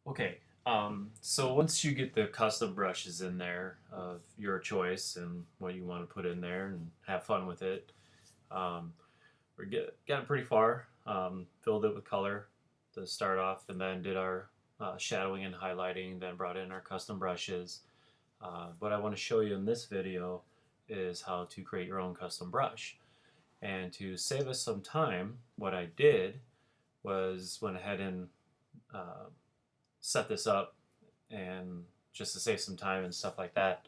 Okay, so once you get the custom brushes in there of your choice and what you want to put in there and have fun with it, um, gotten pretty far. Filled it with color to start off, and then did our shadowing and highlighting. Then brought in our custom brushes. What I want to show you in this video is how to create your own custom brush. And to save us some time, what I did was went ahead and uh, set this up and just to save some time and stuff like that.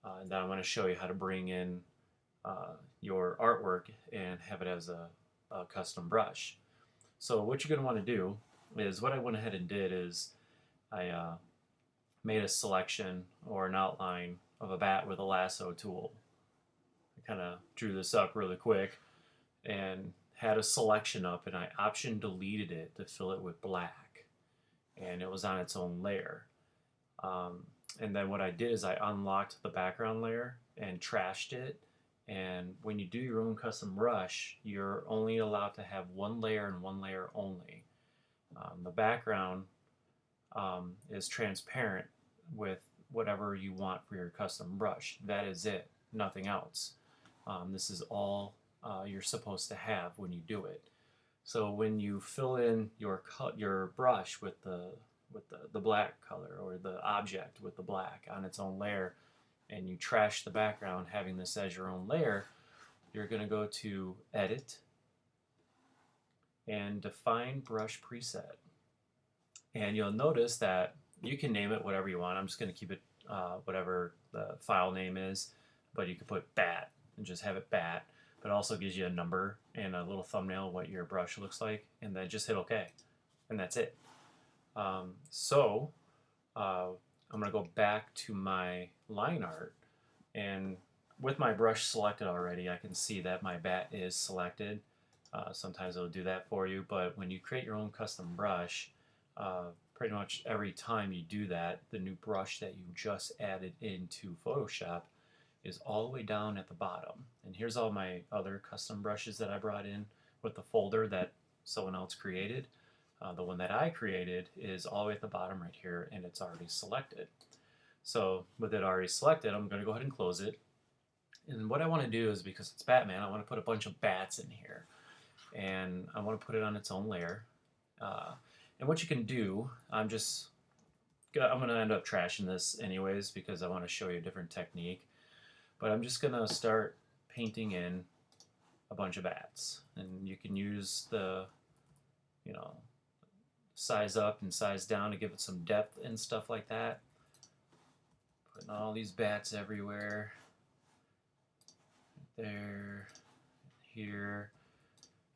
And then I'm going to show you how to bring in your artwork and have it as a custom brush. So what you're going to want to do is what I went ahead and did is I made a selection or an outline of a bat with a lasso tool. I kind of drew this up really quick and had a selection up, and I option deleted it to fill it with black, and it was on its own layer. Um, and then what I did is I unlocked the background layer and trashed it. And when you do your own custom brush, you're only allowed to have one layer and one layer only. The background is transparent with whatever you want for your custom brush. That is it, nothing else. This is all you're supposed to have when you do it. So when you fill in your brush with the black color, or the object with the black on its own layer, and you trash the background having this as your own layer, you're going to go to Edit and Define Brush Preset. And you'll notice that you can name it whatever you want. I'm just going to keep it whatever the file name is, but you could put bat and just have it bat, but it also gives you a number and a little thumbnail of what your brush looks like, and then just hit OK, and that's it. So I'm going to go back to my line art, and with my brush selected already, I can see that my bat is selected. Sometimes it'll do that for you, but when you create your own custom brush, pretty much every time you do that, the new brush that you just added into Photoshop is all the way down at the bottom. And here's all my other custom brushes that I brought in with the folder that someone else created. The one that I created is all the way at the bottom right here, and it's already selected. So with it already selected, I'm going to go ahead and close it. And what I want to do is, because it's Batman, I want to put a bunch of bats in here. And I want to put it on its own layer. And what you can do, I'm going to end up trashing this anyways because I want to show you a different technique. But I'm just going to start painting in a bunch of bats. And you can use the, size up and size down to give it some depth and stuff like that. Putting all these bats everywhere. There, here.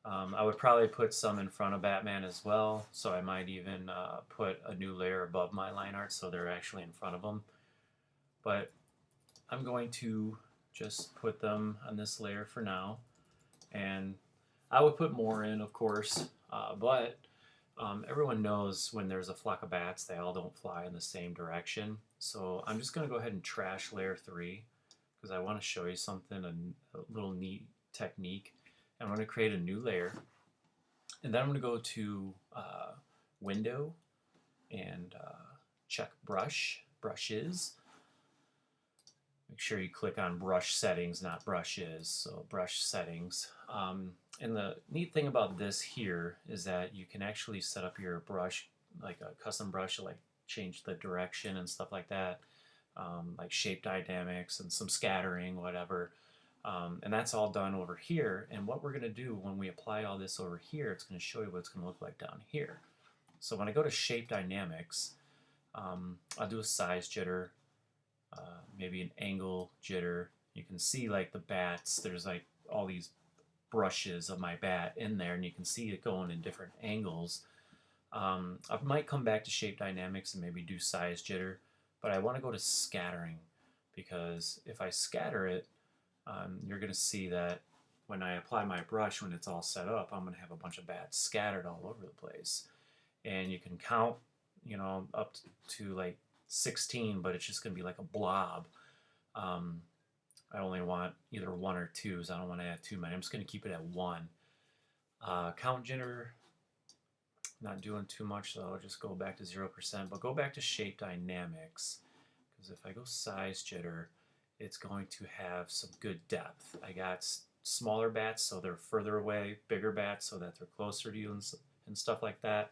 I would probably put some in front of Batman as well, so I might even put a new layer above my line art so they're actually in front of them. But I'm going to just put them on this layer for now, and I would put more in, of course, but everyone knows when there's a flock of bats, they all don't fly in the same direction. So I'm just going to go ahead and trash layer 3 because I want to show you something, a little neat technique. I'm going to create a new layer, and then I'm going to go to Window and check Brushes. Make sure you click on Brush Settings, not Brushes, so Brush Settings. And the neat thing about this here is that you can actually set up your brush, like a custom brush, to like change the direction and stuff like that, like shape dynamics and some scattering, whatever. And that's all done over here. And what we're going to do when we apply all this over here, it's going to show you what it's going to look like down here. So when I go to Shape Dynamics, I'll do a size jitter, maybe an angle jitter. You can see like the bats, there's like all these brushes of my bat in there, and you can see it going in different angles. I might come back to Shape Dynamics and maybe do size jitter, but I want to go to scattering, because if I scatter it, you're going to see that when I apply my brush, when it's all set up, I'm going to have a bunch of bats scattered all over the place. And you can count, up to like 16, but it's just going to be like a blob. I only want either 1 or 2, so I don't want to add too many. I'm just going to keep it at 1. Count jitter, Not doing too much, so I'll just go back to 0%, but go back to shape dynamics, because if I go size jitter, it's going to have some good depth. I got smaller bats, so they're further away, bigger bats, so that they're closer to you and stuff like that.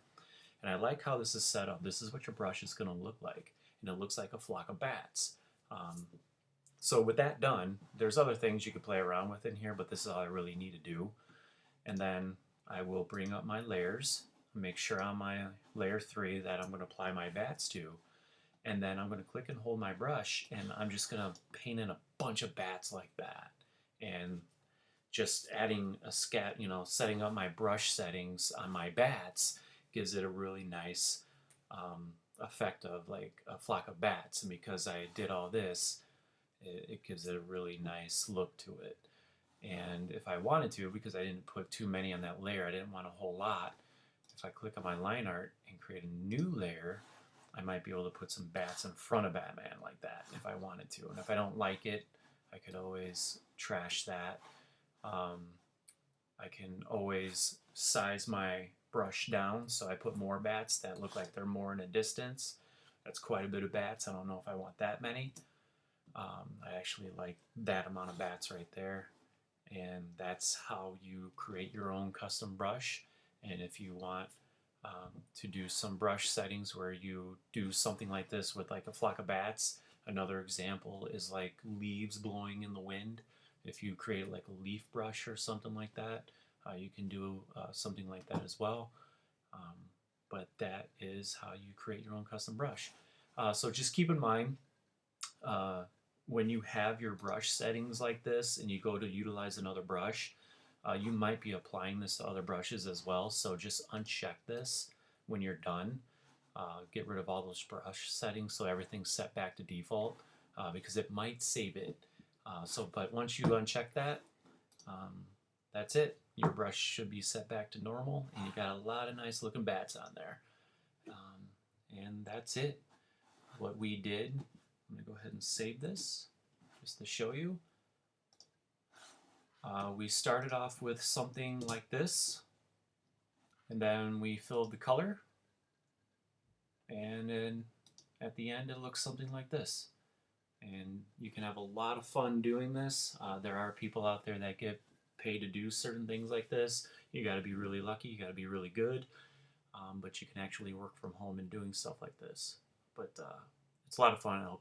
And I like how this is set up. This is what your brush is going to look like, and it looks like a flock of bats. So with that done, there's other things you could play around with in here, but this is all I really need to do. And then I will bring up my layers, make sure on my layer 3 that I'm going to apply my bats to, and then I'm going to click and hold my brush, and I'm just going to paint in a bunch of bats like that. And just adding a setting up my brush settings on my bats gives it a really nice effect of like a flock of bats. And because I did all this, it gives it a really nice look to it. And if I wanted to, because I didn't put too many on that layer, I didn't want a whole lot, if I click on my line art and create a new layer, I might be able to put some bats in front of Batman like that if I wanted to. And if I don't like it, I could always trash that. I can always size my brush down so I put more bats that look like they're more in a distance. That's quite a bit of bats. I don't know if I want that many. I actually like that amount of bats right there. And that's how you create your own custom brush. And if you want to do some brush settings where you do something like this with like a flock of bats, another example is like leaves blowing in the wind. If you create like a leaf brush or something like that, you can do something like that as well. But that is how you create your own custom brush. So just keep in mind, when you have your brush settings like this and you go to utilize another brush, you might be applying this to other brushes as well. So just uncheck this when you're done. Get rid of all those brush settings so everything's set back to default, because it might save it. But once you uncheck that, that's it. Your brush should be set back to normal, and you got a lot of nice looking bats on there. And that's it. What we did, I'm going to go ahead and save this just to show you. We started off with something like this, and then we filled the color, and then at the end it looks something like this. And you can have a lot of fun doing this. There are people out there that get paid to do certain things like this. You got to be really lucky, you got to be really good, but you can actually work from home and doing stuff like this. But it's a lot of fun. I hope